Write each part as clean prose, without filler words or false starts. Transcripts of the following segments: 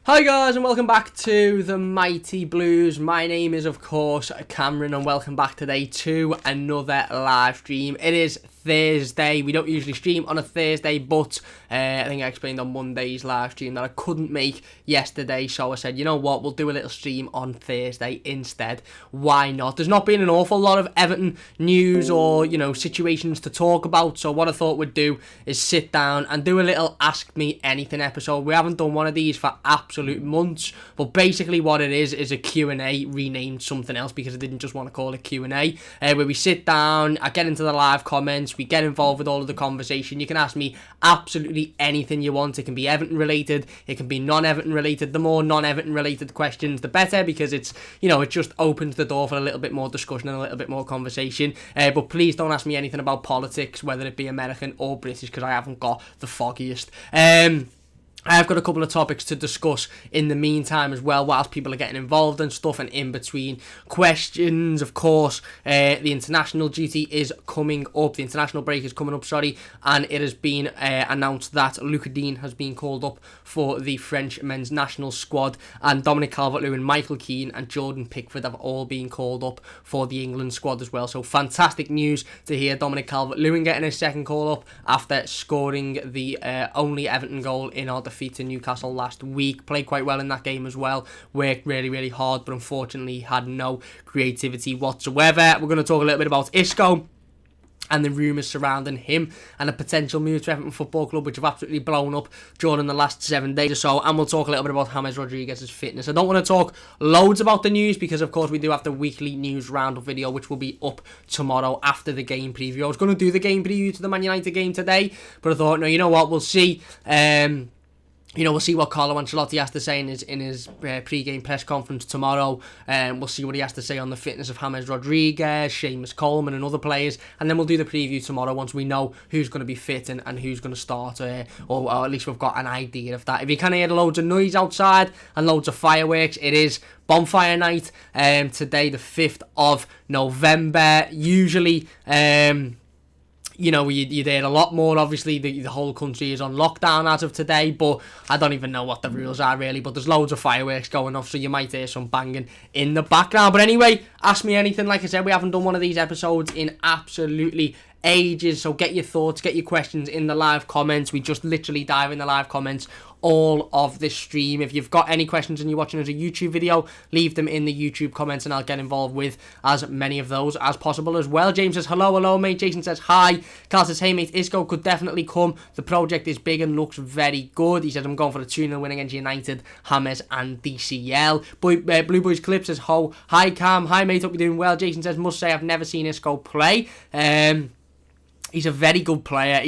Hi guys and welcome back to the Mighty Blues. My name is of course Cameron and welcome back today to another live stream. It is Thursday. We don't usually stream on a Thursday, but I think I explained on Monday's live stream that I couldn't make yesterday, so I said, you know what, we'll do a little stream on Thursday instead. Why not? There's not been an awful lot of Everton news or, you know, situations to talk about, so what I thought we'd do is sit down and do a little Ask Me Anything episode. We haven't done one of these for absolute months, but basically what it is a Q&A renamed something else because I didn't just want to call it Q&A, where we sit down, I get into the live comments, we get involved with all of the conversation. You can ask me absolutely anything you want. It can be Everton related, it can be non-Everton related. The more non-Everton related questions, the better, because it's, you know, it just opens the door for a little bit more discussion and a little bit more conversation. But please don't ask me anything about politics, whether it be American or British, because I haven't got the foggiest. I've got a couple of topics to discuss in the meantime as well, whilst people are getting involved and stuff, and in between questions. Of course, the international duty is coming up, the international break is coming up, and it has been announced that Luca Dean has been called up for the French men's national squad, and Dominic Calvert-Lewin, Mo Kean and Jordan Pickford have all been called up for the England squad as well. So fantastic news to hear Dominic Calvert-Lewin getting his second call up after scoring the only Everton goal in our defeat to Newcastle last week. Played quite well in that game as well, worked really hard, but unfortunately had no creativity whatsoever. We're going to talk a little bit about Isco and the rumours surrounding him and a potential move to Everton Football Club, which have absolutely blown up during the last 7 days or so, and we'll talk a little bit about James Rodriguez's fitness. I don't want to talk loads about the news because of course we do have the weekly news roundup video, which will be up tomorrow after the game preview. I was going to do the game preview to the Man United game today, but I thought, no, you know what, we'll see. We'll see what Carlo Ancelotti has to say in his pre-game press conference tomorrow. We'll see what he has to say on the fitness of James Rodriguez, Seamus Coleman and other players. And then we'll do the preview tomorrow once we know who's going to be fit and who's going to start. Or at least we've got an idea of that. If you can hear loads of noise outside and loads of fireworks, it is bonfire night today, the 5th of November. Usually... you'd hear a lot more. Obviously, the whole country is on lockdown as of today, but I don't even know what the rules are really. But there's loads of fireworks going off, so you might hear some banging in the background. But anyway, ask me anything. Like I said, we haven't done one of these episodes in absolutely ages, so get your thoughts, get your questions in the live comments. We just literally dive in the live comments all of this stream. If you've got any questions and you're watching as a YouTube video, leave them in the YouTube comments and I'll get involved with as many of those as possible as well. James says hello mate. Jason says hi. Carl says hey mate, Isco could definitely come. The project is big and looks very good. He says I'm going for a 2-0 win against United, James and DCL. Blue Boys Clip says hi Cam, hi mate, hope you're doing well. Jason says must say I've never seen Isco play. He's a very good player.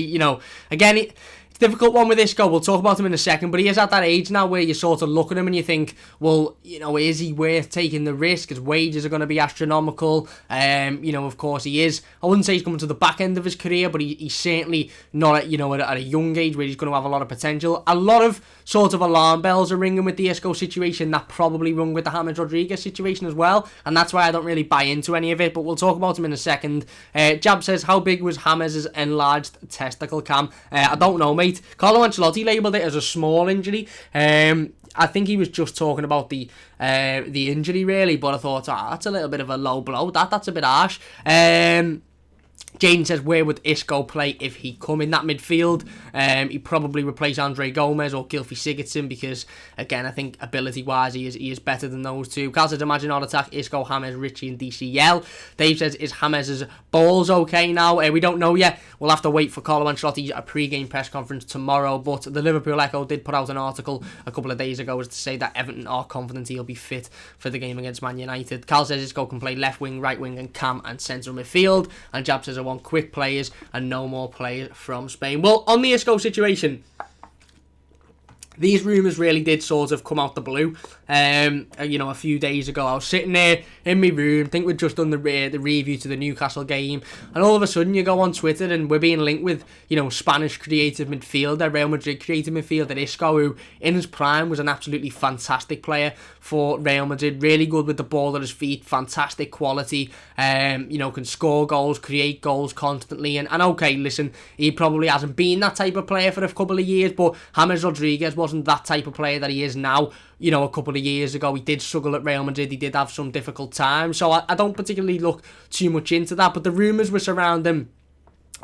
Again, it's a difficult one with Isco. We'll talk about him in a second, but he is at that age now where you sort of look at him and you think, well, is he worth taking the risk? His wages are going to be astronomical. Of course he is. I wouldn't say he's coming to the back end of his career, but he's certainly not at a young age where he's going to have a lot of potential. A lot of sort of alarm bells are ringing with the Isco situation that probably rung with the James Rodriguez situation as well, and that's why I don't really buy into any of it, but we'll talk about him in a second. Jab says, how big was James' enlarged testicle, Cam? I don't know, mate. Carlo Ancelotti labelled it as a small injury. I think he was just talking about the injury really, but I thought, that's a little bit of a low blow. That's a bit harsh. Jaden says, where would Isco play if he come in that midfield? He'd probably replace Andre Gomez or Gylfi Sigurdsson because, again, I think ability-wise he is better than those two. Carl says, imagine our attack, Isco, James, Richie and DCL. Dave says, is James' balls okay now? We don't know yet. We'll have to wait for Carlo Ancelotti's pre-game press conference tomorrow, but the Liverpool Echo did put out an article a couple of days ago as to say that Everton are confident he'll be fit for the game against Man United. Carl says Isco can play left wing, right wing and cam and central midfield, and Jab says I want quick players and no more players from Spain. Well, on the Isco situation, these rumours really did sort of come out the blue. A few days ago, I was sitting there in my room, I think we'd just done the review to the Newcastle game, and all of a sudden you go on Twitter and we're being linked with, Spanish creative midfielder, Real Madrid creative midfielder Isco, who in his prime was an absolutely fantastic player for Real Madrid, really good with the ball at his feet, fantastic quality, can score goals, create goals constantly, and okay, listen, he probably hasn't been that type of player for a couple of years, but James Rodriguez was wasn't that type of player that he is now. You know, a couple of years ago, he did struggle at Real Madrid. He did have some difficult times. So I don't particularly look too much into that. But the rumours were surrounding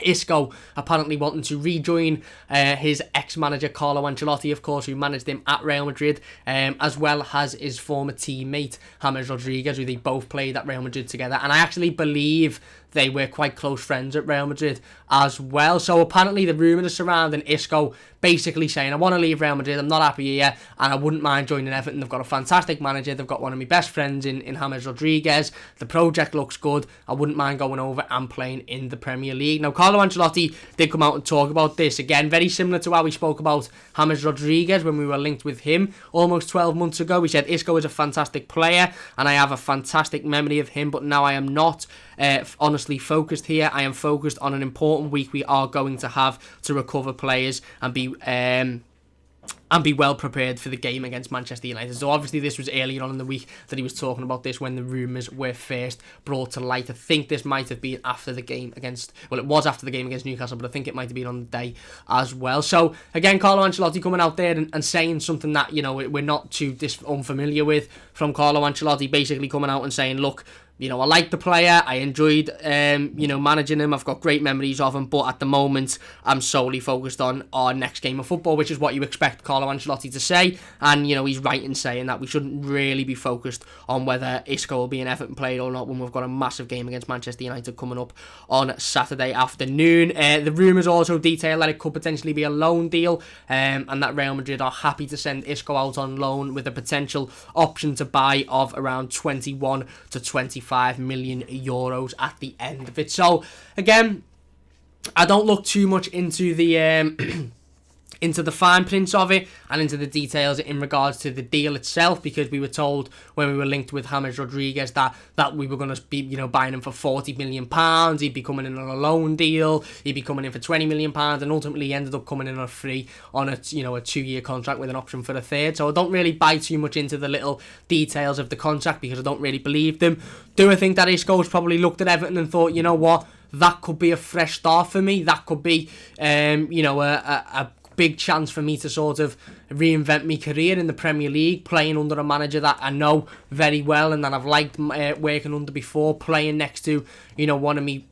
Isco apparently wanting to rejoin his ex-manager Carlo Ancelotti, of course, who managed him at Real Madrid, as well as his former teammate James Rodriguez, who they both played at Real Madrid together. And I actually believe they were quite close friends at Real Madrid as well. So apparently the rumours surrounding Isco basically saying, I want to leave Real Madrid, I'm not happy here, and I wouldn't mind joining Everton. They've got a fantastic manager, they've got one of my best friends in James Rodriguez, the project looks good, I wouldn't mind going over and playing in the Premier League. Now, Carlo Ancelotti did come out and talk about this, again, very similar to how we spoke about James Rodriguez when we were linked with him almost 12 months ago. We said Isco is a fantastic player, and I have a fantastic memory of him, but now I am not honestly focused here. I am focused on an important week we are going to have to recover players and be well prepared for the game against Manchester United. So obviously this was earlier on in the week that he was talking about this when the rumours were first brought to light. I think this might have been after the game against, well, it was after the game against Newcastle, but I think it might have been on the day as well. So again, Carlo Ancelotti coming out there and saying something that, you know, we're not too unfamiliar with from Carlo Ancelotti, basically coming out and saying, look, you know, I like the player, I enjoyed, you know, managing him, I've got great memories of him, but at the moment, I'm solely focused on our next game of football, which is what you expect Carlo Ancelotti to say, and, you know, he's right in saying that we shouldn't really be focused on whether Isco will be an Everton player or not when we've got a massive game against Manchester United coming up on Saturday afternoon. The rumours also detail that it could potentially be a loan deal, and that Real Madrid are happy to send Isco out on loan with a potential option to buy of around 21 to 25 million euros at the end of it. So again, I don't look too much into the into the fine print of it and into the details in regards to the deal itself, because we were told when we were linked with James Rodriguez that we were going to be, you know, buying him for £40 million. He'd be coming in on a loan deal, he'd be coming in for £20 million, and ultimately he ended up coming in on a free on a, you know, a 2-year contract with an option for a third. So I don't really buy too much into the little details of the contract because I don't really believe them. Do I think that Isco's probably looked at Everton and thought, you know what, that could be a fresh start for me, that could be you know, a big chance for me to sort of reinvent my career in the Premier League, playing under a manager that I know very well and that I've liked working under before, playing next to, you know, one of my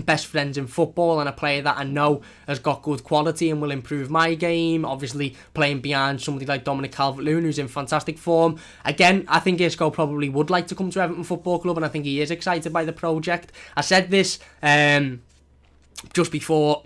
best friends in football and a player that I know has got good quality and will improve my game. Obviously playing behind somebody like Calvert-Lewin, who's in fantastic form. Again, I think Isco probably would like to come to Everton Football Club, and I think he is excited by the project. I said this just before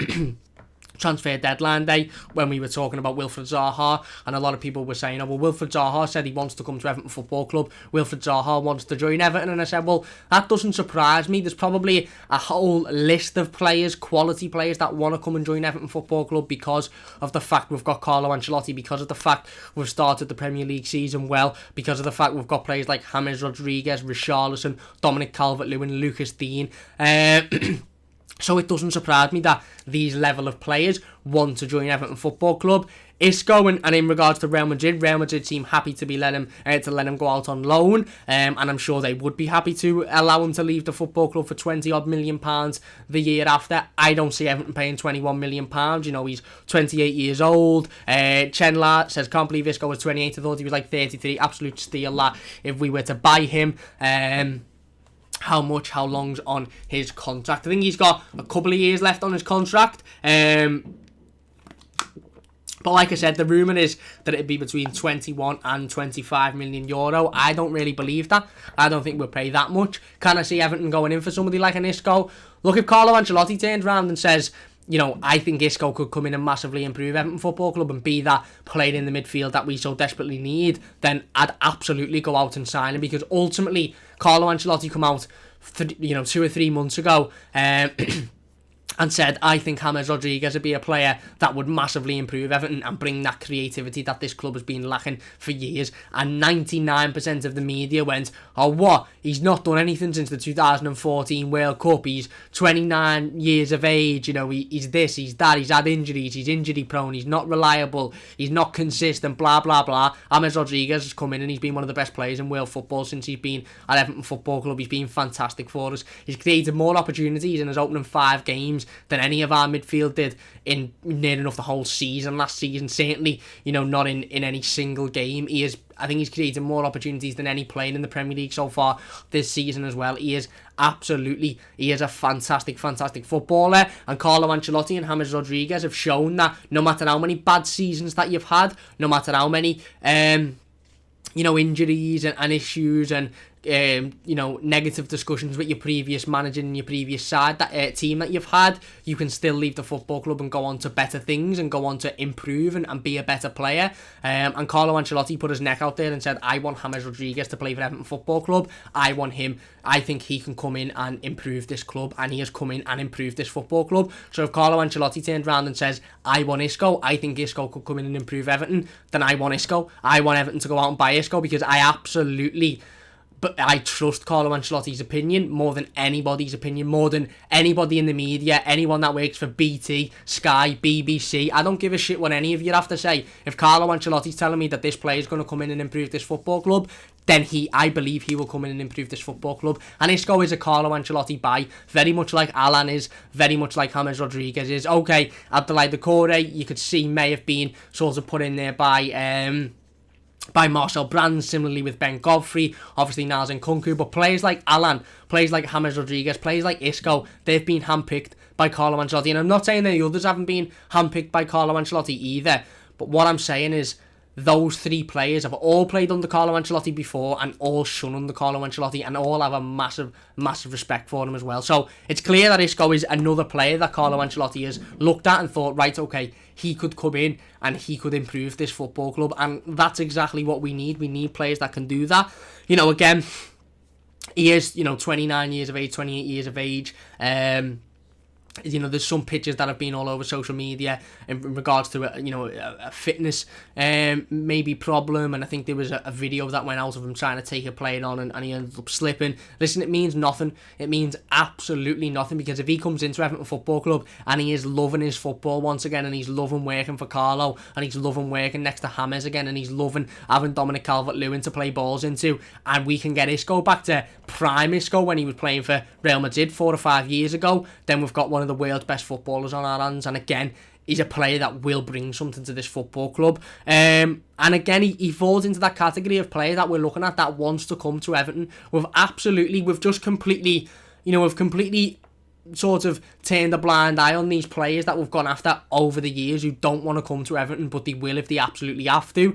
transfer deadline day when we were talking about Wilfried Zaha, and a lot of people were saying, oh well, Wilfried Zaha said he wants to come to Everton Football Club, Wilfried Zaha wants to join Everton, and I said, well, that doesn't surprise me. There's probably a whole list of players, quality players, that want to come and join Everton Football Club because of the fact we've got Carlo Ancelotti, because of the fact we've started the Premier League season well, because of the fact we've got players like James Rodriguez, Richarlison, Dominic Calvert-Lewin, Lucas Digne. So it doesn't surprise me that these level of players want to join Everton Football Club. Isco, and in regards to Real Madrid seem happy to be let him go out on loan, and I'm sure they would be happy to allow him to leave the football club for £20 million the year after. I don't see Everton paying £21 million. You know, he's 28 years old. Chenla says, can't believe Isco was 28. I thought he was like 33. Absolute steal that if we were to buy him. How long's on his contract? I think he's got a couple of years left on his contract. But like I said, the rumour is that it'd be between 21 and 25 million euro. I don't really believe that. I don't think we'll pay that much. Can I see Everton going in for somebody like an Isco? Look, if Carlo Ancelotti turns around and says, you know, I think Isco could come in and massively improve Everton Football Club and be that player in the midfield that we so desperately need, then I'd absolutely go out and sign him, because ultimately Carlo Ancelotti come out 2 or 3 months ago and said, I think James Rodriguez would be a player that would massively improve Everton and bring that creativity that this club has been lacking for years. And 99% of the media went, oh what, he's not done anything since the 2014 World Cup, he's 29 years of age, you know, he's this, he's that, he's had injuries, he's injury prone, he's not reliable, he's not consistent, blah blah blah. James Rodriguez has come in and he's been one of the best players in world football since he's been at Everton Football Club. He's been fantastic for us. He's created more opportunities in his opening 5 games games than any of our midfield did in near enough the whole season last season. Certainly, not in any single game. I think he's created more opportunities than any player in the Premier League so far this season as well. He is a fantastic footballer, and Carlo Ancelotti and James Rodriguez have shown that no matter how many bad seasons that you've had, no matter how many injuries and issues and negative discussions with your previous manager and your previous side, that team that you've had, you can still leave the football club and go on to better things and go on to improve and be a better player. And Carlo Ancelotti put his neck out there and said, I want James Rodriguez to play for Everton Football Club. I want him. I think he can come in and improve this club, and he has come in and improved this football club. So if Carlo Ancelotti turned around and says, I want Isco, I think Isco could come in and improve Everton, then I want Isco. I want Everton to go out and buy Isco, because I trust Carlo Ancelotti's opinion more than anybody's opinion, more than anybody in the media, anyone that works for BT, Sky, BBC. I don't give a shit what any of you have to say. If Carlo Ancelotti's telling me that this player is going to come in and improve this football club, then I believe he will come in and improve this football club. And Isco is a Carlo Ancelotti buy, very much like Alan is, very much like James Rodriguez is. Okay, Abdoulaye Doucouré, you could see may have been sort of put in there by Marcel Brands, similarly with Ben Godfrey, obviously Naz and Kunku, but players like Alan, players like James Rodriguez, players like Isco, they've been handpicked by Carlo Ancelotti. And I'm not saying that the others haven't been handpicked by Carlo Ancelotti either, but what I'm saying is those three players have all played under Carlo Ancelotti before and all shone under Carlo Ancelotti, and all have a massive respect for him as well. So it's clear that Isco is another player that Carlo Ancelotti has looked at and thought, right, okay, he could come in and he could improve this football club, and that's exactly what we need. We need players that can do that. Again, he is 29 years of age, 28 years of age. There's some pictures that have been all over social media in regards to a fitness maybe problem, and I think there was a video that went out of him trying to take a player on, and he ended up slipping. Listen, it means nothing. It means absolutely nothing, because if he comes into Everton Football Club and he is loving his football once again, and he's loving working for Carlo, and he's loving working next to James again, and he's loving having Dominic Calvert-Lewin to play balls into, and we can get Isco back to prime Isco when he was playing for Real Madrid 4 or 5 years ago, then we've got one of the world's best footballers on our hands. And again, he's a player that will bring something to this football club. And again, he falls into that category of player that we're looking at that wants to come to Everton. We've just completely sort of turned a blind eye on these players that we've gone after over the years who don't want to come to Everton, but they will if they absolutely have to.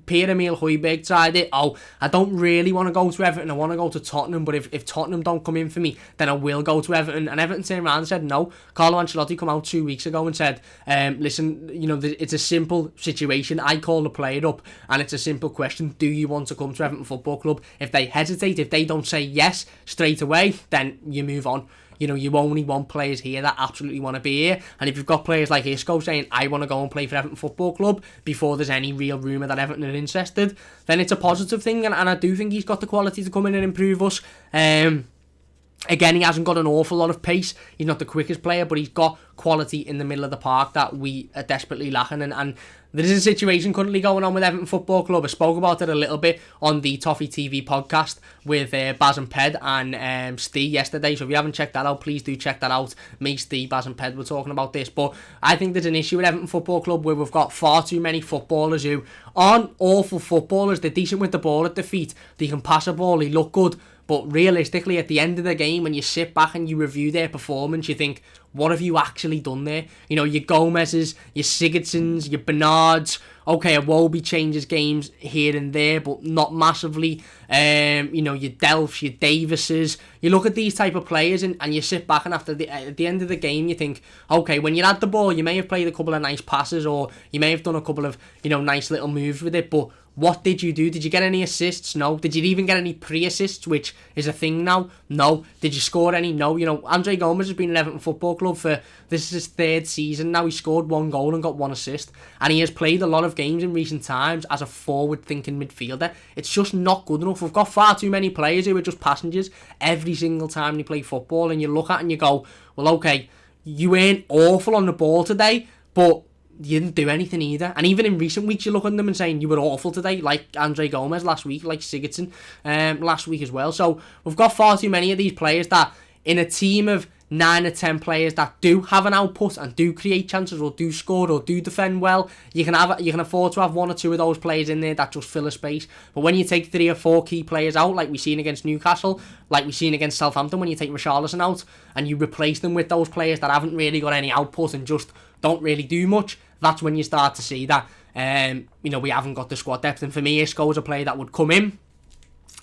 Pierre-Emile Højbjerg tried it. I don't really want to go to Everton, I want to go to Tottenham, but if Tottenham don't come in for me, then I will go to Everton. And Everton turned around and said no. Carlo Ancelotti come out 2 weeks ago and said, listen, it's a simple situation. I call the player up and it's a simple question. Do you want to come to Everton Football Club? If they hesitate, if they don't say yes straight away, then you move on. You only want players here that absolutely want to be here. And if you've got players like Isco saying, I want to go and play for Everton Football Club, before there's any real rumour that Everton are interested, then it's a positive thing. And I do think he's got the quality to come in and improve us. Again, he hasn't got an awful lot of pace. He's not the quickest player, but he's got quality in the middle of the park that we are desperately lacking. And there's a situation currently going on with Everton Football Club. I spoke about it a little bit on the Toffee TV podcast with Baz and Ped and Steve yesterday. So if you haven't checked that out, please do check that out. Me, Steve, Baz and Ped were talking about this. But I think there's an issue with Everton Football Club where we've got far too many footballers who aren't awful footballers. They're decent with the ball at their feet. They can pass a ball. They look good. But realistically, at the end of the game, when you sit back and you review their performance, you think, what have you actually done there? Your Gomez's, your Sigurdssons, your Bernards. Okay, Iwobi changes games here and there, but not massively. Your Delphs, your Davises. You look at these type of players and you sit back, and at the end of the game, you think, okay, when you had the ball, you may have played a couple of nice passes, or you may have done a couple of, nice little moves with it, but what did you do? Did you get any assists? No. Did you even get any pre-assists, which is a thing now? No. Did you score any? No. Andre Gomes has been in Everton Football Club for, this is his 3rd season now. He scored 1 goal and got 1 assist. And he has played a lot of games in recent times as a forward-thinking midfielder. It's just not good enough. We've got far too many players who are just passengers every single time they play football. And you look at it and you go, well, okay, you weren't awful on the ball today, but you didn't do anything either. And even in recent weeks, you look at them and saying you were awful today, like Andre Gomes last week, like Sigurdsson last week as well. So we've got far too many of these players that in a team of 9 or 10 players that do have an output and do create chances or do score or do defend well, you can afford to have 1 or 2 of those players in there that just fill a space. But when you take 3 or 4 key players out, like we've seen against Newcastle, like we've seen against Southampton, when you take Richarlison out and you replace them with those players that haven't really got any output and just don't really do much, that's when you start to see that we haven't got the squad depth. And for me, Isco's a player that would come in,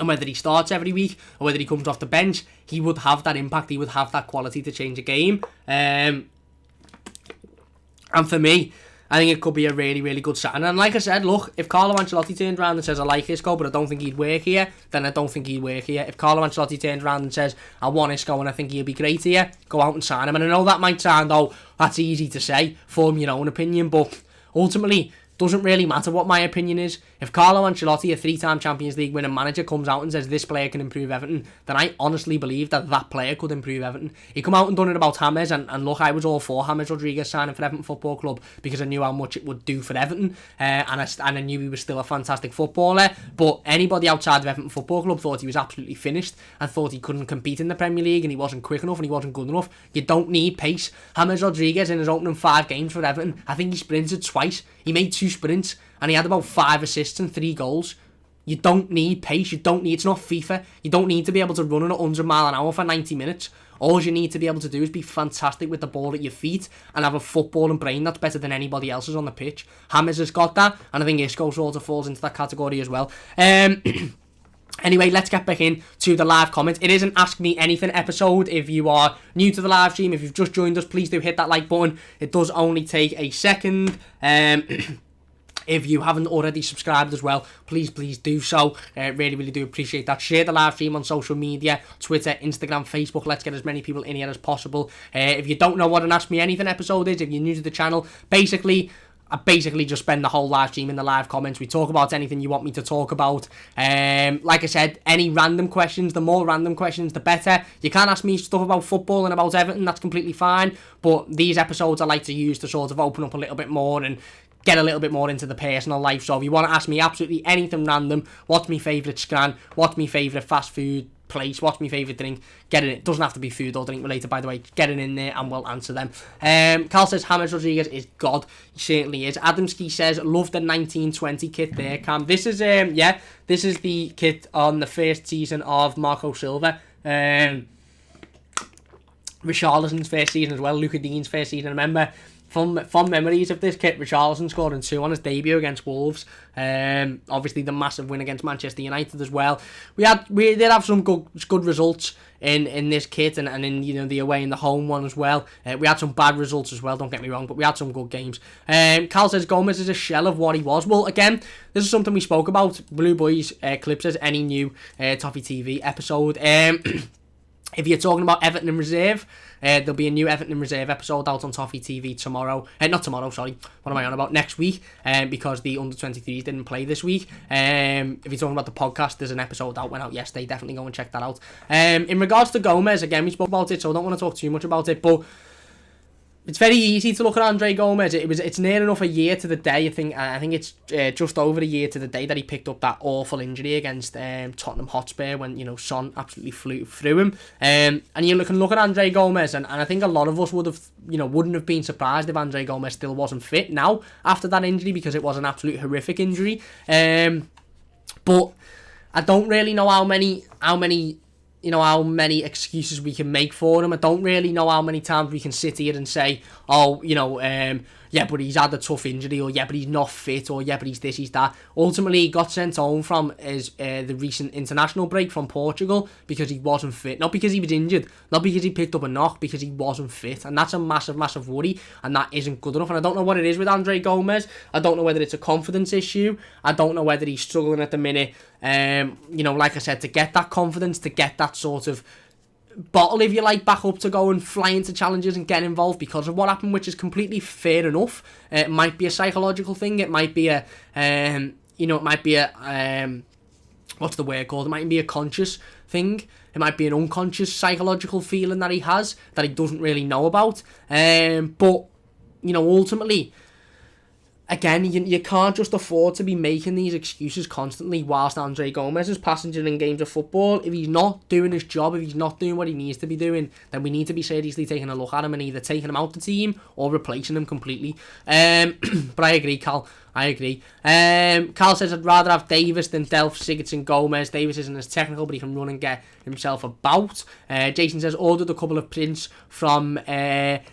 and whether he starts every week or whether he comes off the bench, he would have that impact, he would have that quality to change a game. And for me, I think it could be a really, really good sign. And like I said, look, if Carlo Ancelotti turns around and says, I like Isco, but I don't think he'd work here, then I don't think he'd work here. If Carlo Ancelotti turns around and says, I want Isco and I think he'll be great here, go out and sign him. And I know that might sound, that's easy to say, form your own opinion, but ultimately, doesn't really matter what my opinion is. If Carlo Ancelotti, a 3-time Champions League winning manager, comes out and says this player can improve Everton, then I honestly believe that player could improve Everton. He come out and done it about James, and look, I was all for James Rodriguez signing for Everton Football Club because I knew how much it would do for Everton, and I knew he was still a fantastic footballer. But anybody outside of Everton Football Club thought he was absolutely finished and thought he couldn't compete in the Premier League and he wasn't quick enough and he wasn't good enough. You don't need pace. James Rodriguez, in his opening 5 games for Everton, I think he sprinted twice. He made 2 sprints and he had about 5 assists and 3 goals. You don't need pace. It's not FIFA. You don't need to be able to run at 100 mile an hour for 90 minutes. All you need to be able to do is be fantastic with the ball at your feet and have a footballing brain that's better than anybody else's on the pitch. James has got that, and I think Isco sort of falls into that category as well. Anyway, let's get back in to the live comments. It is an Ask Me Anything episode. If you are new to the live stream, if you've just joined us, please do hit that like button. It does only take a second. If you haven't already subscribed as well, please do so. Really, really do appreciate that. Share the live stream on social media, Twitter, Instagram, Facebook. Let's get as many people in here as possible. If you don't know what an Ask Me Anything episode is, if you're new to the channel, I basically just spend the whole live stream in the live comments. We talk about anything you want me to talk about. Like I said, any random questions, the more random questions, the better. You can ask me stuff about football and about Everton, that's completely fine. But these episodes I like to use to sort of open up a little bit more and get a little bit more into the personal life. So if you want to ask me absolutely anything random, what's my favourite scan, what's my favourite fast food place, what's my favourite drink, get it in. It doesn't have to be food or drink related, by the way. Get it in there and we'll answer them. Carl says James Rodriguez is God. He certainly is. Adamski says, love the 1920 kit there, Cam. This is this is the kit on the first season of Marco Silva. Richarlison's first season as well, Luca Dean's first season. I remember fond memories of this kit. Richarlison scoring 2 on his debut against Wolves. Obviously the massive win against Manchester United as well. We did have some good results in this kit and in the away and the home one as well. We had some bad results as well, don't get me wrong, but we had some good games. Cal says Gomez is a shell of what he was. Well, again, this is something we spoke about. Blue Boys Clips as any new Toffee TV episode. If you're talking about Everton in Reserve, there'll be a new Everton in Reserve episode out on Toffee TV tomorrow. Not tomorrow, sorry. What am I on about? Next week, because the under-23s didn't play this week. If you're talking about the podcast, there's an episode that went out yesterday. Definitely go and check that out. In regards to Gomez, again, we spoke about it, so I don't want to talk too much about it, but it's very easy to look at Andre Gomez. It's near enough a year to the day. I think it's just over a year to the day that he picked up that awful injury against Tottenham Hotspur when Son absolutely flew through him. And you can look at Andre Gomez, and I think a lot of us wouldn't have been surprised if Andre Gomez still wasn't fit now after that injury, because it was an absolute horrific injury. But I don't really know how many excuses we can make for him. I don't really know how many times we can sit here and say, yeah, but he's had a tough injury, or yeah, but he's not fit, or yeah, but he's this, he's that. Ultimately, he got sent home from the recent international break from Portugal because he wasn't fit. Not because he was injured, not because he picked up a knock, because he wasn't fit. And that's a massive, massive worry, and that isn't good enough. And I don't know what it is with Andre Gomez. I don't know whether it's a confidence issue. I don't know whether he's struggling at the minute, like I said, to get that confidence, to get that sort of bottle, if you like, back up to go and fly into challenges and get involved because of what happened, which is completely fair enough. It might be a psychological thing. It might be what's the word called? It might be a conscious thing. It might be an unconscious psychological feeling that he has that he doesn't really know about. But ultimately, again, you can't just afford to be making these excuses constantly whilst Andre Gomez is passenger in games of football. If he's not doing his job, if he's not doing what he needs to be doing, then we need to be seriously taking a look at him and either taking him out the team or replacing him completely. But I agree, Cal. I agree. Cal says, I'd rather have Davis than Delph, Sigurdsson, Gomez. Davis isn't as technical, but he can run and get himself about. Jason says, ordered a couple of prints from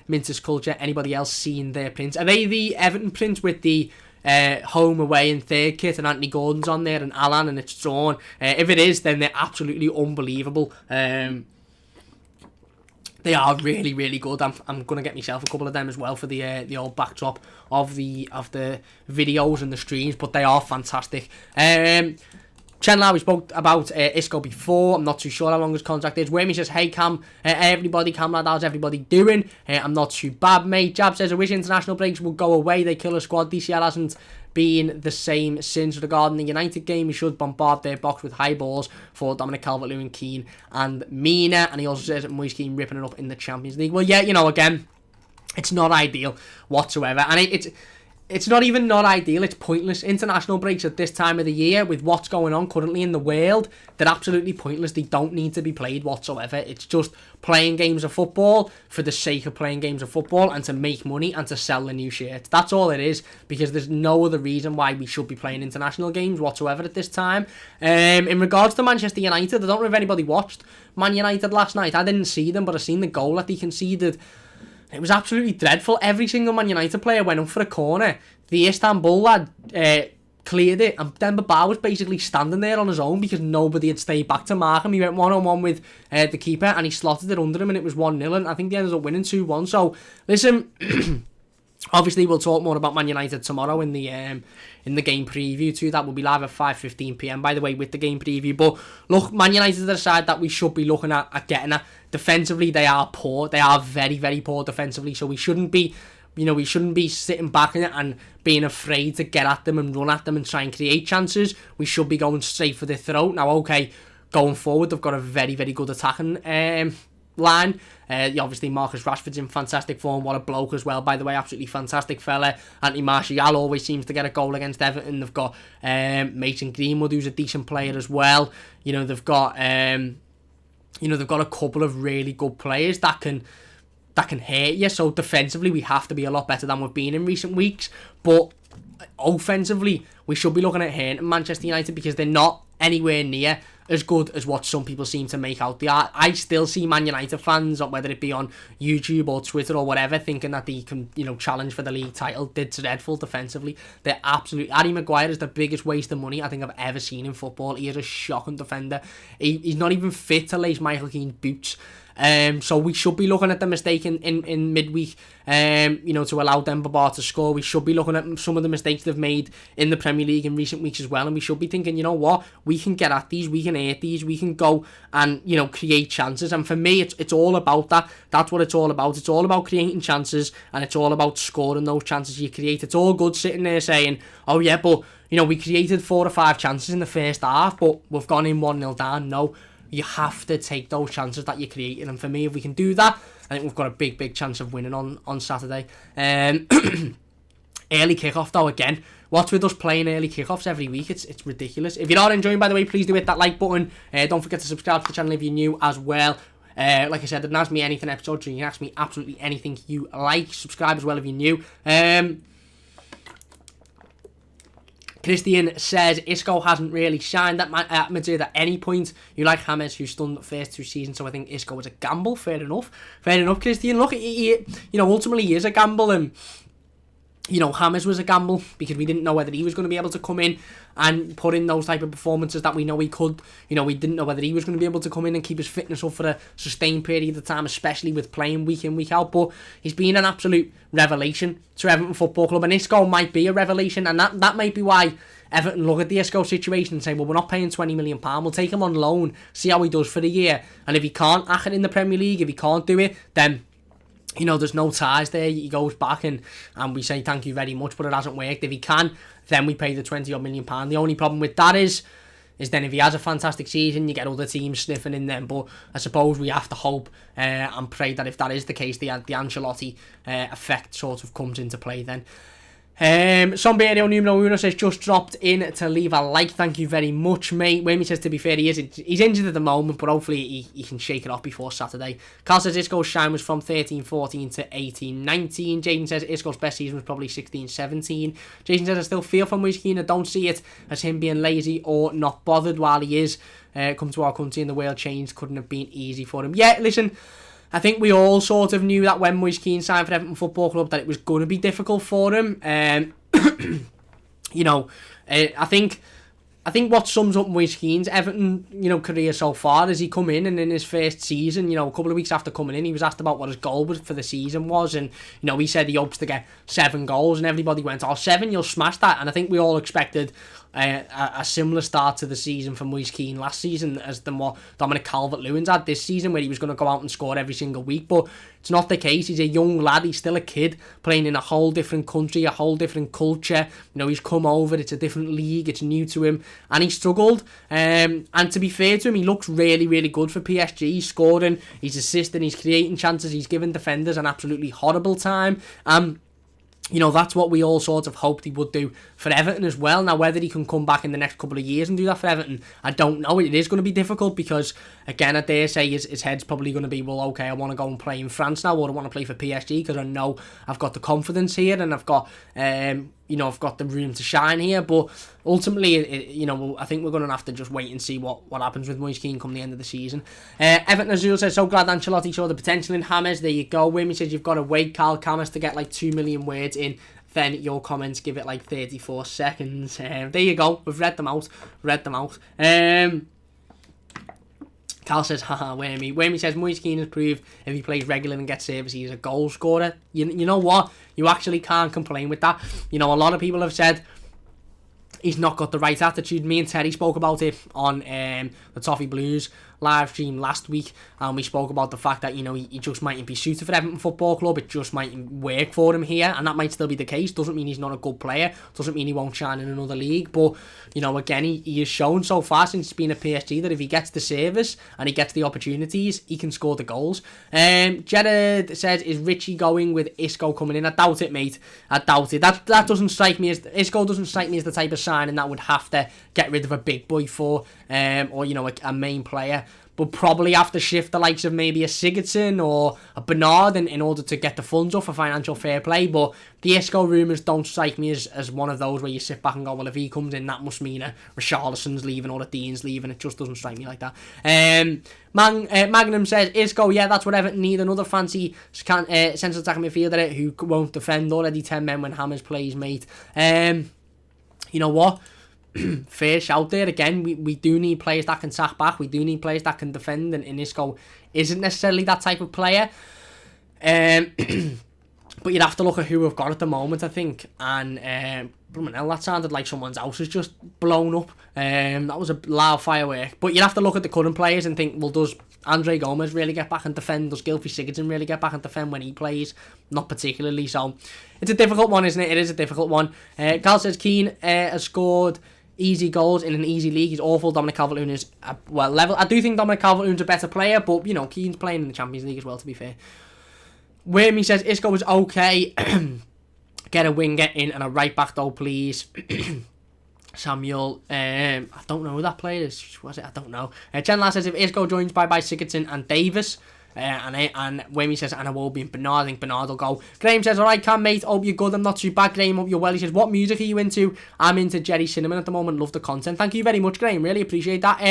Minter's Culture. Anybody else seen their prints? Are they the Everton prints with the home, away and third kit and Anthony Gordon's on there and Alan and it's drawn? If it is, then they're absolutely unbelievable. They are really, really good. I'm gonna get myself a couple of them as well for the old backdrop of the videos and the streams, but they are fantastic. Chen we spoke about Isco before. I'm not too sure how long his contract is. Wormy says, hey Cam, Cam lad, how's everybody doing? I'm not too bad, mate. Jab says, I wish international breaks would go away. They kill a squad. DCL hasn't been the same since. Regarding the United game, we should bombard their box with high balls for Dominic Calvert-Lewin, Kean and Mina. And he also says that Mo Kean ripping it up in the Champions League. Well, yeah, again, it's not ideal whatsoever. And it's not even not ideal, it's pointless. International breaks at this time of the year, with what's going on currently in the world, they're absolutely pointless. They don't need to be played whatsoever. It's just playing games of football for the sake of playing games of football and to make money and to sell the new shirts. That's all it is, because there's no other reason why we should be playing international games whatsoever at this time. In regards to Manchester United, I don't know if anybody watched Man United last night. I didn't see them, but I seen the goal that they conceded. It was absolutely dreadful. Every single Man United player went up for a corner. The Istanbul lad cleared it, and Demba Ba was basically standing there on his own because nobody had stayed back to mark him. He went one-on-one with the keeper, and he slotted it under him, and it was 1-0, and I think they ended up winning 2-1. So, listen, obviously we'll talk more about Man United tomorrow in the game preview too. That will be live at 5:15 PM, by the way, with the game preview. But look, Man United are the side that we should be looking at getting at. Defensively, they are poor. They are very, very poor defensively. So we shouldn't be, sitting back and being afraid to get at them and run at them and try and create chances. We should be going straight for their throat. Now, okay, going forward, they've got a very, very good attacking line. Obviously, Marcus Rashford's in fantastic form. What a bloke as well, by the way. Absolutely fantastic fella. Anthony Martial always seems to get a goal against Everton. They've got Mason Greenwood, who's a decent player as well. They've got they've got a couple of really good players that can hurt you. So defensively, we have to be a lot better than we've been in recent weeks. But offensively, we should be looking at hurting Manchester United, because they're not anywhere near as good as what some people seem to make out they are. I still see Man United fans, whether it be on YouTube or Twitter or whatever, thinking that they can, challenge for the league title. They're dreadful defensively. They're absolutely... Harry Maguire is the biggest waste of money I think I've ever seen in football. He is a shocking defender. He's not even fit to lace Michael Keane's boots. So we should be looking at the mistake in midweek, to allow Demba Ba to score. We should be looking at some of the mistakes they've made in the Premier League in recent weeks as well, and we should be thinking, you know what, we can get at these, we can hurt these, we can go and, create chances. And for me, it's all about that. That's what it's all about. It's all about creating chances, and it's all about scoring those chances you create. It's all good sitting there saying, oh yeah, but, we created 4 or 5 chances in the first half, but we've gone in 1-0 down. No. You have to take those chances that you're creating. And for me, if we can do that, I think we've got a big, big chance of winning on Saturday. Early kickoff, though, again. What's with us playing early kickoffs every week? It's ridiculous. If you're not enjoying, by the way, please do hit that like button. Don't forget to subscribe to the channel if you're new as well. Like I said, didn't ask me anything episode, so you can ask me absolutely anything you like. Subscribe as well if you're new. Christian says Isco hasn't really shined at Madrid at any point. You like James, who's done the first 2 seasons, so I think Isco was a gamble. Fair enough, Christian. Look, ultimately he is a gamble, and James was a gamble because we didn't know whether he was going to be able to come in and put in those type of performances that we know he could. We didn't know whether he was going to be able to come in and keep his fitness up for a sustained period of time, especially with playing week in, week out. But he's been an absolute revelation to Everton Football Club, and Isco might be a revelation, and that might be why Everton look at the Isco situation and say, well, we're not paying £20 million, we'll take him on loan, see how he does for the year, and if he can't act it in the Premier League, if he can't do it, then there's no ties there. He goes back and we say thank you very much, but it hasn't worked. If he can, then we pay the £20 million. The only problem with that is then if he has a fantastic season, you get other teams sniffing in them. But I suppose we have to hope and pray that if that is the case, the Ancelotti effect sort of comes into play then. Somberio numero uno says, just dropped in to leave a like. Thank you very much, mate. Wayne says, to be fair, he's injured at the moment, but hopefully he can shake it off before Saturday. Carl says Isco's shine was from 13-14 to 18-19. Jaden says Isco's best season was probably 16-17. Jason says, I still feel for Mo Kean. I don't see it as him being lazy or not bothered while he is. Come to our country and the world changed. Couldn't have been easy for him. Yeah, listen, I think we all sort of knew that when Mo Kean signed for Everton Football Club that it was going to be difficult for him. You know, I think what sums up Mo Kean's Everton, career so far is he come in and in his first season, a couple of weeks after coming in, he was asked about what his goal was for the season was, and he said he hopes to get 7 goals, and everybody went, "Oh, 7, you'll smash that." And I think we all expected a similar start to the season for Mo Kean last season as the more Dominic Calvert-Lewin's had this season, where he was going to go out and score every single week, but it's not the case. He's a young lad, he's still a kid, playing in a whole different country, a whole different culture. He's come over, it's a different league, it's new to him, and he struggled. And to be fair to him, he looks really, really good for PSG. He's scoring, he's assisting, he's creating chances, he's giving defenders an absolutely horrible time. That's what we all sort of hoped he would do for Everton as well. Now, whether he can come back in the next couple of years and do that for Everton, I don't know. It is going to be difficult because, again, I dare say his head's probably going to be, well, okay, I want to go and play in France now, or I want to play for PSG because I know I've got the confidence here and I've got, I've got the room to shine here. But ultimately, I think we're going to have to just wait and see what happens with Mo Kean come the end of the season. Everton Azul says, so glad Ancelotti saw the potential in James. There you go. Wimmy says, you've got to wait, Carl Camus, to get like 2 million words in. Then your comments give it like 34 seconds. There you go. We've read them out. Carl says, haha, Whammy. Whammy says, Mo Kean has proved if he plays regular and gets service, he's a goal scorer. You know what? You actually can't complain with that. A lot of people have said he's not got the right attitude. Me and Terry spoke about it on the Toffee Blues live stream last week, and we spoke about the fact that he just mightn't be suited for Everton Football Club. It just mightn't work for him here, and that might still be the case. Doesn't mean he's not a good player, doesn't mean he won't shine in another league, but again, he has shown so far since he's been at PSG that if he gets the service and he gets the opportunities, he can score the goals. Jared says, is Richie going with Isco coming in? I doubt it, mate. I doubt it. That doesn't strike me as, Isco doesn't strike me as the type of signing that would have to get rid of a big boy for, or a main player. But probably have to shift the likes of maybe a Sigurdsson or a Bernard in order to get the funds up for financial fair play. But the Isco rumours don't strike me as one of those where you sit back and go, well, if he comes in, that must mean a Richarlison's leaving or a Dean's leaving. It just doesn't strike me like that. Magnum says, Isco, yeah, that's what Everton need. Another fancy central attacking midfielder who won't defend. Already 10 men when Hammers plays, mate. You know what? Fair shout there again. We do need players that can sack back. We do need players that can defend, and Isco isn't necessarily that type of player. But you'd have to look at who we've got at the moment, I think. And that sounded like someone's house has just blown up. That was a loud firework. But you'd have to look at the current players and think, well, does Andre Gomez really get back and defend? Does Gylfi Sigurdsson really get back and defend when he plays? Not particularly. So it's a difficult one, isn't it? It is a difficult one. Carl says Kean has scored easy goals in an easy league. He's awful. Dominic Calvert-Lewin is level. I do think Dominic Calvert-Lewin's a better player, but Keane's playing in the Champions League as well, to be fair. Whammy says Isco was okay. Get a winger in and a right back though, please. Samuel, I don't know who that player is. Was it? I don't know. Chandler says if Isco joins by Sigurdsson and Davis. And Whammy says, and I will be in Bernard. I think Bernard will go. Graham says, alright, Cam, mate. Hope you're good. I'm not too bad, Graham. Hope you're well. He says, what music are you into? I'm into Jerry Cinnamon at the moment. Love the content. Thank you very much, Graham. Really appreciate that.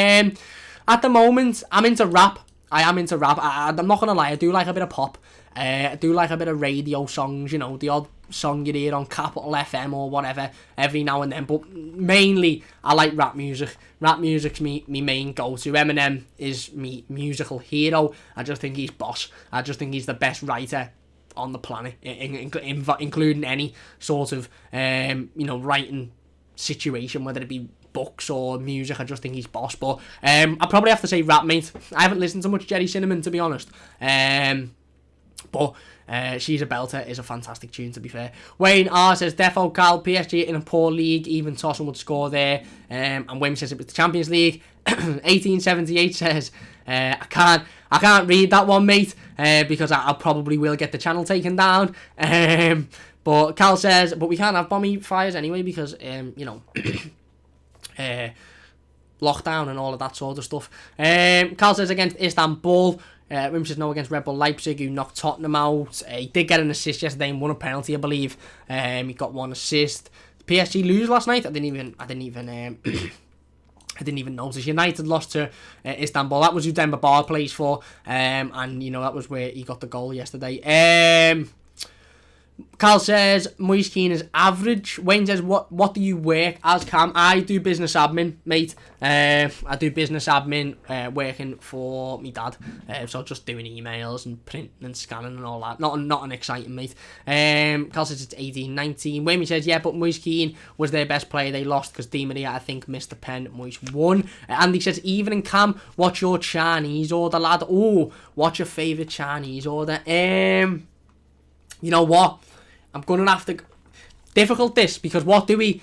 At the moment, I'm into rap. I am into rap. I'm not going to lie. I do like a bit of pop. I do like a bit of radio songs, the odd song you hear on Capital FM or whatever every now and then, but mainly I like rap music. Rap music's me main go-to. Eminem is me musical hero. I just think he's boss. I just think he's the best writer on the planet, including any sort of writing situation, whether it be books or music. I just think he's boss. But I probably have to say rap, mate. I haven't listened to much Jerry Cinnamon, to be honest. But She's a Belter is a fantastic tune, to be fair. Wayne R says, Defo Cal, PSG in a poor league, even Tossen would score there. And Wim says it was the Champions League. 1878 says, I can't read that one, mate, because I probably will get the channel taken down. But Cal says, but we can't have bonfires anyway because, lockdown and all of that sort of stuff. Carl says against Istanbul. Rim says no against Red Bull Leipzig, who knocked Tottenham out. He did get an assist yesterday and won a penalty, I believe. He got one assist. PSG lose last night. I didn't even notice. United lost to Istanbul. That was who Demba Ba plays for. And that was where he got the goal yesterday. Carl says Mo Kean is average. Wayne says what do you work as, Cam? I do business admin, mate. I do business admin working for me dad. So just doing emails and printing and scanning and all that. Not an exciting, mate. Carl says it's 18-19. Wayne says yeah, but Mo Kean was their best player. They lost because Di Maria, I think, missed the pen. Moise won. Andy says evening, Cam. What's your Chinese order, lad? Oh, what's your favourite Chinese order? You know what? I'm going to have to... Difficult this, because what do we...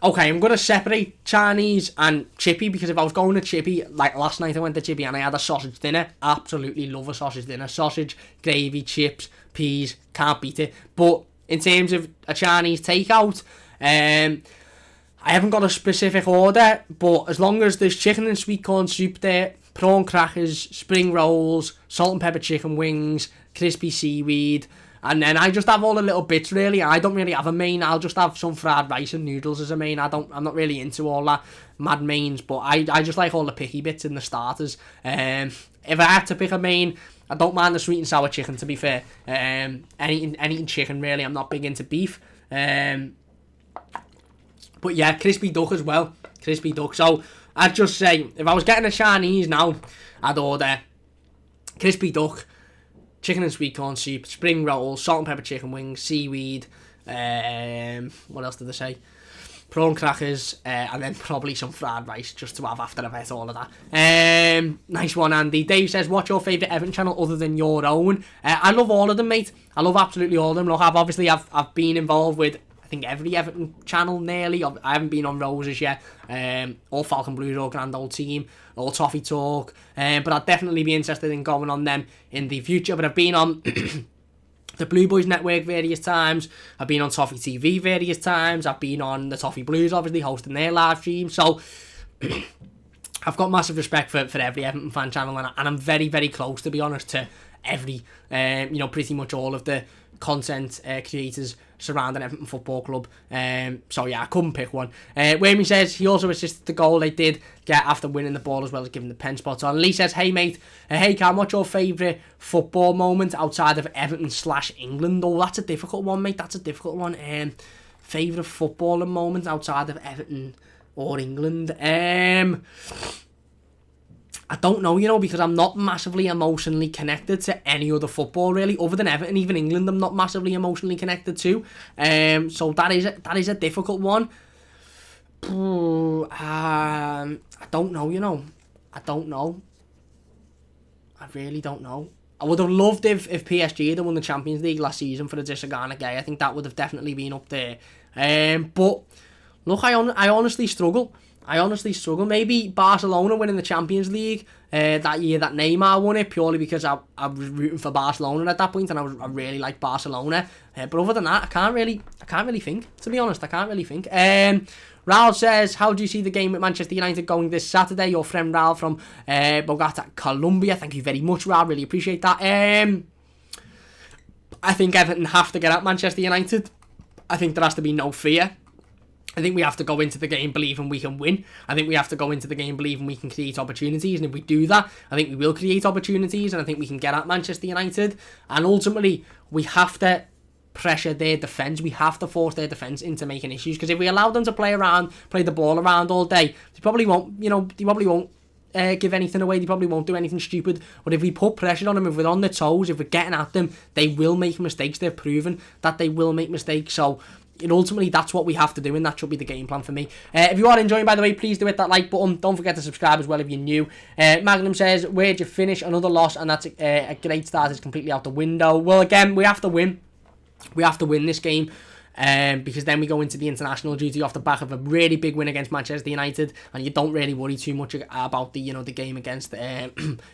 Okay, I'm going to separate Chinese and Chippy, because if I was going to Chippy, like last night I went to Chippy and I had a sausage dinner. Absolutely love a sausage dinner. Sausage, gravy, chips, peas, can't beat it. But in terms of a Chinese takeout, I haven't got a specific order, but as long as there's chicken and sweet corn soup there, prawn crackers, spring rolls, salt and pepper chicken wings, crispy seaweed, and then I just have all the little bits, really. I don't really have a main. I'll just have some fried rice and noodles as a main. I'm not really into all that mad mains, but I just like all the picky bits in the starters. If I had to pick a main, I don't mind the sweet and sour chicken, to be fair. Anything chicken, really. I'm not big into beef. But yeah, crispy duck as well. Crispy duck. So I'd just say, if I was getting a Chinese now, I'd order crispy duck, chicken and sweet corn soup, spring rolls, salt and pepper chicken wings, seaweed, what else did they say? Prawn crackers, and then probably some fried rice just to have after I've had all of that. Nice one, Andy. Dave says, what's your favourite Everton channel other than your own? I love all of them, mate. I love absolutely all of them. Look, I've been involved with, I think, every Everton channel nearly. I haven't been on Roses yet, or Falcon Blues, or Grand Old Team, or Toffee Talk, but I'd definitely be interested in going on them in the future. But I've been on the Blue Boys Network various times, I've been on Toffee TV various times, I've been on the Toffee Blues, obviously, hosting their live stream, so I've got massive respect for every Everton fan channel, and I'm very, very close, to be honest, to every, pretty much all of the content creators surrounding Everton Football Club. So yeah, I couldn't pick one. Wayne says he also assisted the goal they did get after winning the ball, as well as giving the pen spots on. Lee says, hey mate, hey Cam, what's your favourite football moment outside of Everton/England? Oh, that's a difficult one, mate. That's a difficult one. Favourite footballing moment outside of Everton or England? I don't know, because I'm not massively emotionally connected to any other football, really, other than Everton. Even England, I'm not massively emotionally connected to. So that is a difficult one. I don't know, I don't know. I really don't know. I would have loved if PSG had won the Champions League last season for the Disagana Gay. I think that would have definitely been up there. But look, I honestly struggle. Maybe Barcelona winning the Champions League that year that Neymar won it, purely because I was rooting for Barcelona at that point, and I really liked Barcelona. But other than that, I can't really think, to be honest. I can't really think. Raul says, how do you see the game at Manchester United going this Saturday? Your friend Raul from Bogota, Colombia. Thank you very much, Raul. Really appreciate that. I think Everton have to get at Manchester United. I think there has to be no fear. I think we have to go into the game believing we can win. I think we have to go into the game believing we can create opportunities. And if we do that, I think we will create opportunities. And I think we can get at Manchester United. And ultimately, we have to pressure their defence. We have to force their defence into making issues. Because if we allow them to play the ball around all day, they probably won't, give anything away. They probably won't do anything stupid. But if we put pressure on them, if we're on their toes, if we're getting at them, they will make mistakes. They've proven that they will make mistakes. So ultimately, that's what we have to do, and that should be the game plan for me. If you are enjoying, by the way, please do hit that like button. Don't forget to subscribe as well if you're new. Magnum says, where'd you finish? Another loss, and that's a great start. It's completely out the window. Well, again, we have to win. We have to win this game. because then we go into the international duty off the back of a really big win against Manchester United, and you don't really worry too much about the game against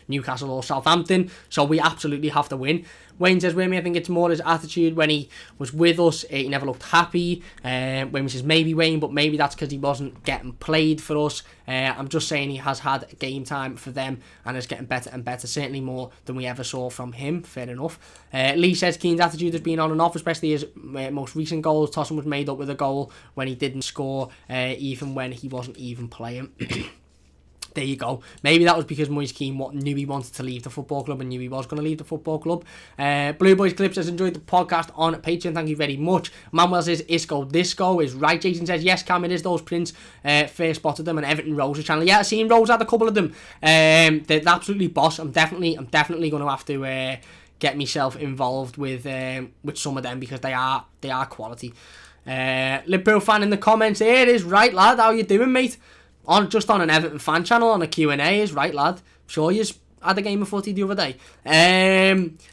Newcastle or Southampton. So we absolutely have to win. Wayne says, I think it's more his attitude when he was with us. He never looked happy. Wayne says, maybe Wayne, but maybe that's because he wasn't getting played for us. I'm just saying he has had game time for them and is getting better and better, certainly more than we ever saw from him. Fair enough. Lee says, Keane's attitude has been on and off, especially his most recent goals. Tossen was made up with a goal when he didn't score, even when he wasn't even playing. There you go. Maybe that was because Mo Kean knew he wanted to leave the football club and knew he was going to leave the football club. Blue Boys Clips has enjoyed the podcast on Patreon. Thank you very much. Manuel says, Isco Disco is right. Jason says, yes, Cam, it is those prints. First spotted them on Everton Rose's channel. Yeah, I've seen Rose had a couple of them. They're absolutely boss. I'm definitely going to have to get myself involved with some of them because they are quality. Liverpool fan in the comments, here it is, right lad, how you doing, mate? Just on an Everton fan channel on a Q&A is right, lad. Sure you had a game of footy the other day.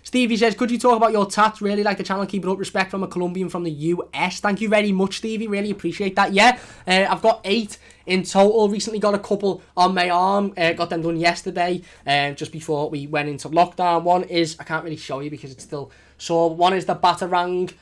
Stevie says, could you talk about your tats? Really like the channel. Keep it up. Respect from a Colombian from the US. Thank you very much, Stevie. Really appreciate that. Yeah, I've got 8 in total. Recently got a couple on my arm. Got them done yesterday, just before we went into lockdown. One is, I can't really show you because it's still sore. One is the Batarang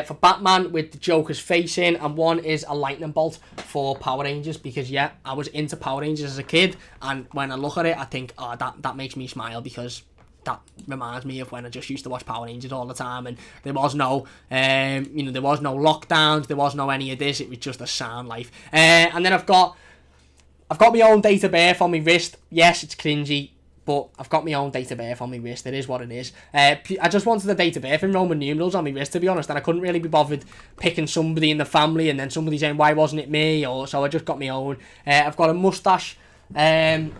for Batman with the Joker's face in, and one is a lightning bolt for Power Rangers because yeah, I was into Power Rangers as a kid, and when I look at it I think, oh, that makes me smile because that reminds me of when I just used to watch Power Rangers all the time, and there was no there was no lockdowns, there was no any of this, it was just a sound life. And then I've got my own date of birth on my wrist. Yes, it's cringy, but I've got my own date of birth on my wrist. It is what it is. I just wanted the date of birth in Roman numerals on my wrist, to be honest, and I couldn't really be bothered picking somebody in the family and then somebody saying, why wasn't it me? So I just got my own. I've got a moustache stand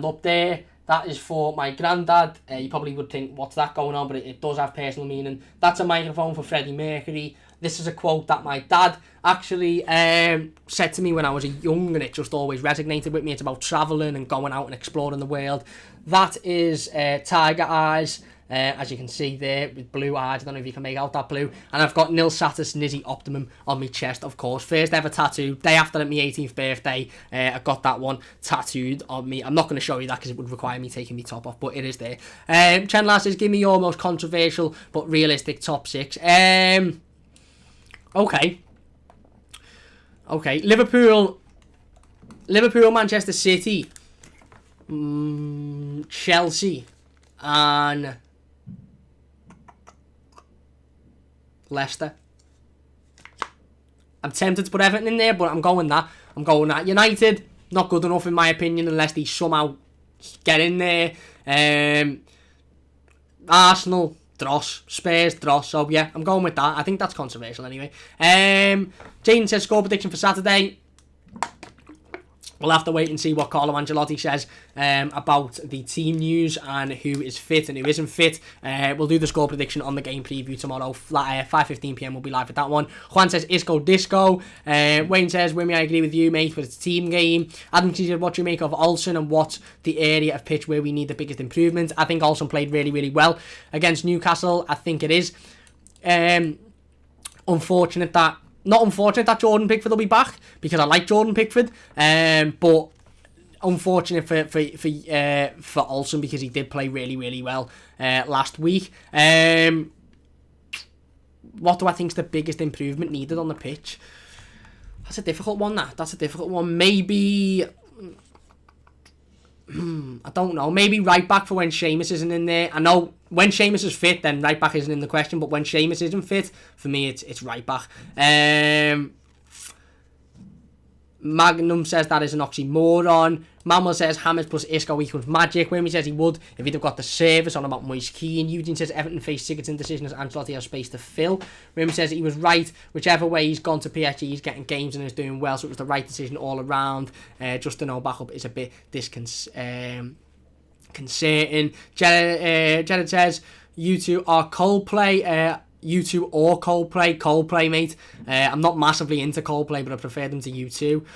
up there. That is for my granddad. You probably would think, what's that going on? But it does have personal meaning. That's a microphone for Freddie Mercury. This is a quote that my dad actually said to me when I was young, and it just always resonated with me. It's about travelling and going out and exploring the world. That is Tiger Eyes, as you can see there, with blue eyes. I don't know if you can make out that blue. And I've got Nil Satis Nizzy Optimum on my chest, of course. First ever tattoo, day after my 18th birthday. I got that one tattooed on me. I'm not going to show you that because it would require me taking my top off, but it is there. Chen says, give me your most controversial but realistic top 6. Okay, Liverpool, Manchester City, Chelsea, and Leicester. I'm tempted to put Everton in there, but I'm going that. United, not good enough in my opinion unless they somehow get in there. Arsenal, dross. Spurs, dross. So yeah, I'm going with that. I think that's controversial anyway. Jaden says score prediction for Saturday. We'll have to wait and see what Carlo Ancelotti says about the team news and who is fit and who isn't fit. We'll do the score prediction on the game preview tomorrow. 5:15pm we'll be live at that one. Juan says Isco Disco. Wayne says, Wimmy, I agree with you, mate, but it's a team game. Adam says, what do you make of Olsen and what's the area of pitch where we need the biggest improvement? I think Olsen played really, really well against Newcastle. I think it is. Not unfortunate that Jordan Pickford will be back because I like Jordan Pickford, but unfortunate for Olsen because he did play really, really well last week. What do I think is the biggest improvement needed on the pitch? That's a difficult one. Maybe I don't know. Maybe right back for when Seamus isn't in there. I know when Seamus is fit, then right back isn't in the question. But when Seamus isn't fit, for me, it's right back. Magnum says that is an oxymoron. Manuel says Hammers plus Isco equals magic. Wimmy says he would if he'd have got the service on about Mo Kean. Eugene says Everton face Sigurdsson decision as Ancelotti has space to fill. Wimmy says he was right. Whichever way he's gone to PSG, he's getting games and is doing well, so it was the right decision all around. Just to know backup is a bit disconcerting. Jared says U2 are Coldplay. U2 or Coldplay, mate. I'm not massively into Coldplay, but I prefer them to U2.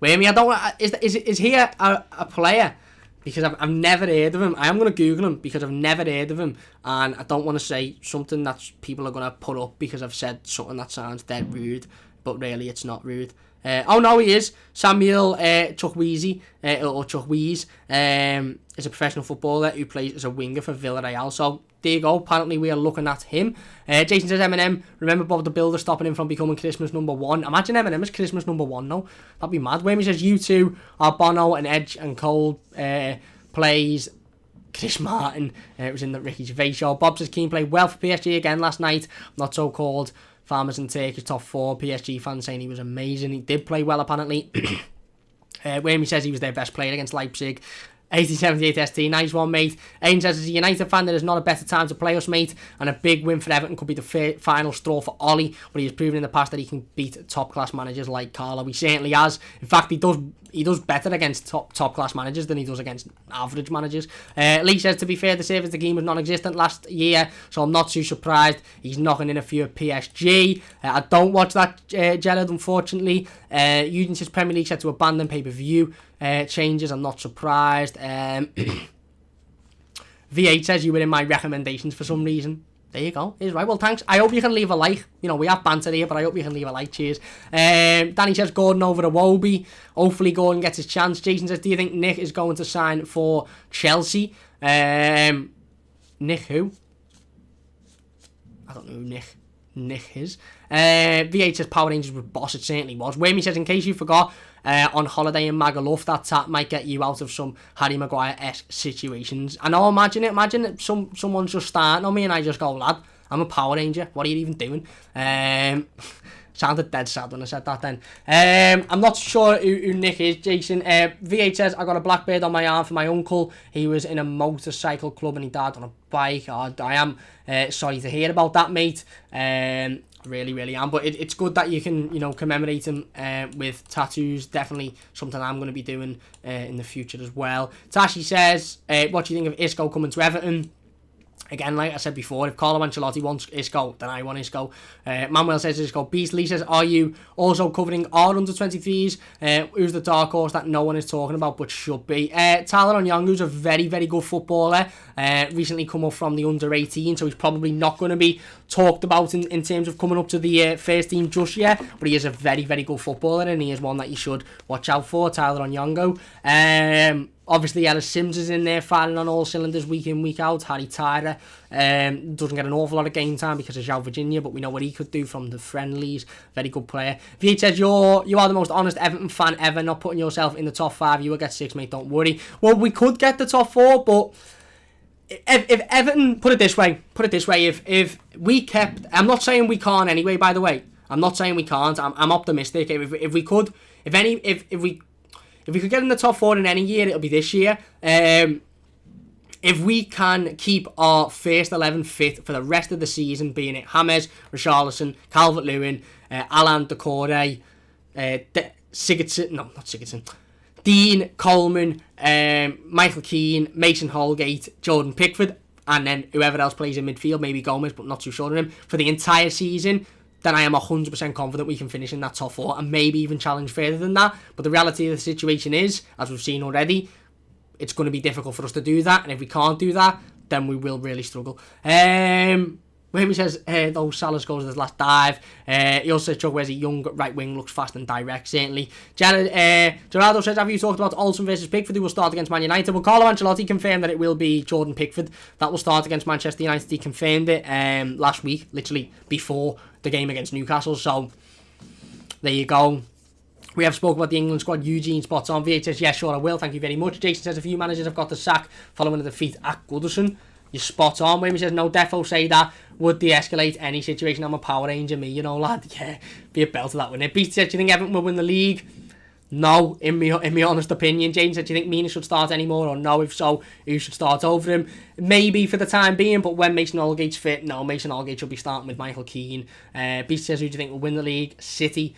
Wait, I don't. Is he a player because I've never heard of him. I am going to Google him because I've never heard of him, and I don't want to say something that people are going to put up because I've said something that sounds dead rude, but really it's not rude. Oh no, he is. Samuel Chukwueze, or Chukwueze, is a professional footballer who plays as a winger for Villarreal. So there you go. Apparently we are looking at him. Jason says Eminem. Remember Bob the Builder stopping him from becoming Christmas #1. Imagine Eminem is Christmas #1 now. That'd be mad. Wayne says U2 are Bono and Edge and Cole plays Chris Martin. It was in the Ricky Gervais show. Bob says Kean played well for PSG again last night. Not so called Farmers and Turkish top 4 PSG fans saying he was amazing. He did play well apparently. Wayne says he was their best player against Leipzig. 1878 ST, nice one, mate. Aiden says, as a United fan, there is not a better time to play us, mate, and a big win for Everton could be the final straw for Ollie, but he has proven in the past that he can beat top-class managers like Carlo. He certainly has. In fact, he does better against top-class managers than he does against average managers. Lee says, to be fair, the service the game was non-existent last year, so I'm not too surprised he's knocking in a few at PSG. I don't watch that, Gerard, unfortunately. Eugene says, Premier League set to abandon pay-per-view changes. I'm not surprised. V8 says you were in my recommendations for some reason. There you go. He's right. Well, thanks. I hope you can leave a like. You know, we have banter here, but I hope you can leave a like. Cheers. Danny says Gordon over Iwobi. Hopefully Gordon gets his chance. Jason says, do you think Nick is going to sign for Chelsea? Nick who? I don't know who Nick is. V8 says Power Rangers with boss. It certainly was. Wayme says, in case you forgot, on holiday in Magaluf, that tap might get you out of some Harry Maguire-esque situations. I know, imagine it. Someone's just starting on me and I just go, lad, I'm a Power Ranger. What are you even doing? Sounded dead sad when I said that then. I'm not sure who Nick is, Jason. V8 says, I got a blackbird on my arm for my uncle. He was in a motorcycle club and he died on a bike. Oh, I am sorry to hear about that, mate. Really am. But it's good that you can, commemorate him with tattoos. Definitely something I'm going to be doing in the future as well. Tashi says, what do you think of Isco coming to Everton? Again, like I said before, if Carlo Ancelotti wants Isco, then I want Isco. Manuel says Isco. Beastly says, are you also covering our under-23s? Who's the dark horse that no one is talking about but should be? Tyler Onyongu's a very, very good footballer. Recently come up from the under-18, so he's probably not going to be talked about in terms of coming up to the first team just yet. But he is a very, very good footballer, and he is one that you should watch out for, Tyler Onyongu. Obviously, Ellis Sims is in there firing on all cylinders week in, week out. Harry Tyler doesn't get an awful lot of game time because of João Virginia, but we know what he could do from the friendlies. Very good player. V8 says, you are the most honest Everton fan ever, not putting yourself in the top 5. You will get 6, mate, don't worry. Well, we could get the top 4, but if Everton, put it this way, if we kept, I'm not saying we can't anyway, by the way. I'm not saying we can't. I'm optimistic. If we could get in the top 4 in any year, it'll be this year. If we can keep our first 11 fit for the rest of the season, being it James, Richarlison, Calvert-Lewin, Alan Decore, Dean, Coleman, Michael Keane, Mason Holgate, Jordan Pickford, and then whoever else plays in midfield, maybe Gomez, but not too sure of him, for the entire season, then I am 100% confident we can finish in that top 4 and maybe even challenge further than that. But the reality of the situation is, as we've seen already, it's going to be difficult for us to do that. And if we can't do that, then we will really struggle. When he says, though Salah scores his last dive, he also says Chuck, where's a young right wing, looks fast and direct, certainly. Gerardo says, have you talked about Olsen versus Pickford, who will start against Man United? Well, Carlo Ancelotti confirmed that it will be Jordan Pickford that will start against Manchester United. He confirmed it last week, literally before the game against Newcastle. So, there you go. We have spoken about the England squad. Eugene spots on. V8 says, yeah, sure, I will. Thank you very much. Jason says, a few managers have got the sack following the defeat at Goodison. You're spot on. Wayne says, no, defo say that would de-escalate any situation. I'm a Power Ranger, me, lad. Yeah, be a belt of that, wouldn't it? Beast said, do you think Everton will win the league? No, in my honest opinion. James said, do you think Mina should start anymore? Or no, if so, who should start over him? Maybe for the time being, but when Mason Holgate's fit, no, Mason Holgate should be starting with Michael Keane. Beast says, who do you think will win the league? City.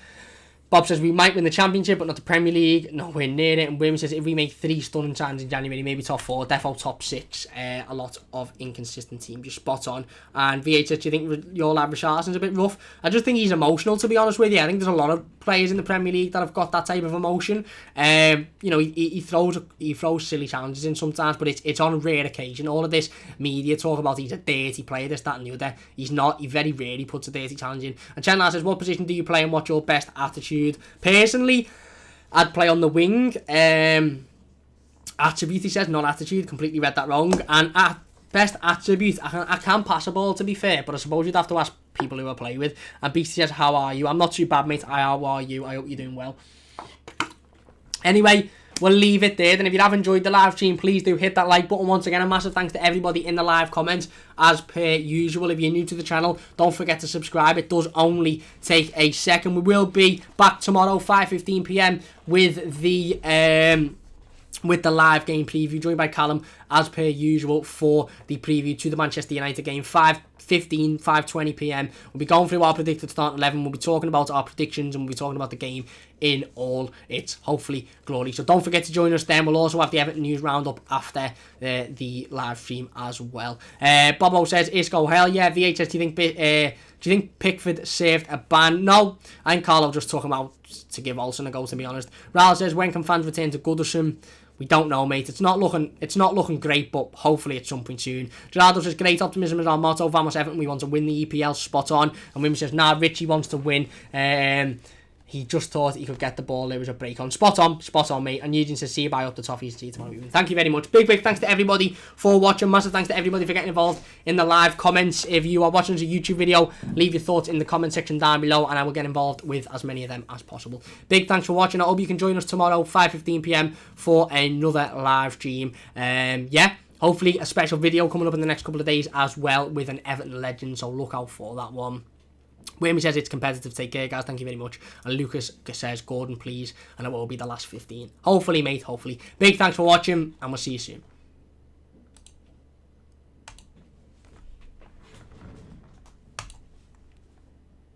Bob says, we might win the Championship, but not the Premier League. Nowhere near it. And William says, if we make 3 stunning signs in January, maybe top 4, defo top 6. A lot of inconsistent teams. You're spot on. And V8 says, do you think your lad Richarlison's a bit rough? I just think he's emotional, to be honest with you. I think there's a lot of players in the Premier League that have got that type of emotion. You know, he throws silly challenges in sometimes, but it's on a rare occasion. All of this media talk about he's a dirty player, this, that and the other. He's not. He very rarely puts a dirty challenge in. And Chandler says, what position do you play and what's your best attitude? Personally, I'd play on the wing. Attribute, he says, not attitude. Completely read that wrong. And best attribute, I can pass a ball, to be fair, but I suppose you'd have to ask people who I play with. And Beastie says, how are you? I'm not too bad, mate. How are you? I hope you're doing well. Anyway, we'll leave it there. Then if you have enjoyed the live stream, please do hit that like button. Once again, a massive thanks to everybody in the live comments. As per usual, if you're new to the channel, don't forget to subscribe. It does only take a second. We will be back tomorrow, 5:15 p.m. with the live game preview, joined by Callum, as per usual, for the preview to the Manchester United game, 5:20 p.m. We'll be going through our predicted start 11. We'll be talking about our predictions, and we'll be talking about the game in all its, hopefully, glory. So don't forget to join us then. We'll also have the Everton news roundup after the live stream as well. Bobo says, Isco, hell yeah. VHS, do you think Pickford served a ban? No, I think Carlo just took him out to give Olsen a go, to be honest. Ral says, when can fans return to Goodison? We don't know, mate. It's not looking great, but hopefully at some point soon. Gerardo says, great optimism is our motto. Vamos Everton, we want to win the EPL, spot on. And Wim says, nah, Richie wants to win. He just thought he could get the ball. There was a break on. Spot on, mate. And Eugene says, see you bye up the toffees. See you tomorrow evening. Thank you very much. Big thanks to everybody for watching. Massive thanks to everybody for getting involved in the live comments. If you are watching as a YouTube video, leave your thoughts in the comment section down below, and I will get involved with as many of them as possible. Big thanks for watching. I hope you can join us tomorrow, 5:15 p.m. for another live stream. Yeah. Hopefully a special video coming up in the next couple of days as well with an Everton legend, so look out for that one. Whammy says it's competitive. Take care, guys. Thank you very much. And Lucas says, Gordon, please. And it will be the last 15. Hopefully, mate. Hopefully. Big thanks for watching, and we'll see you soon.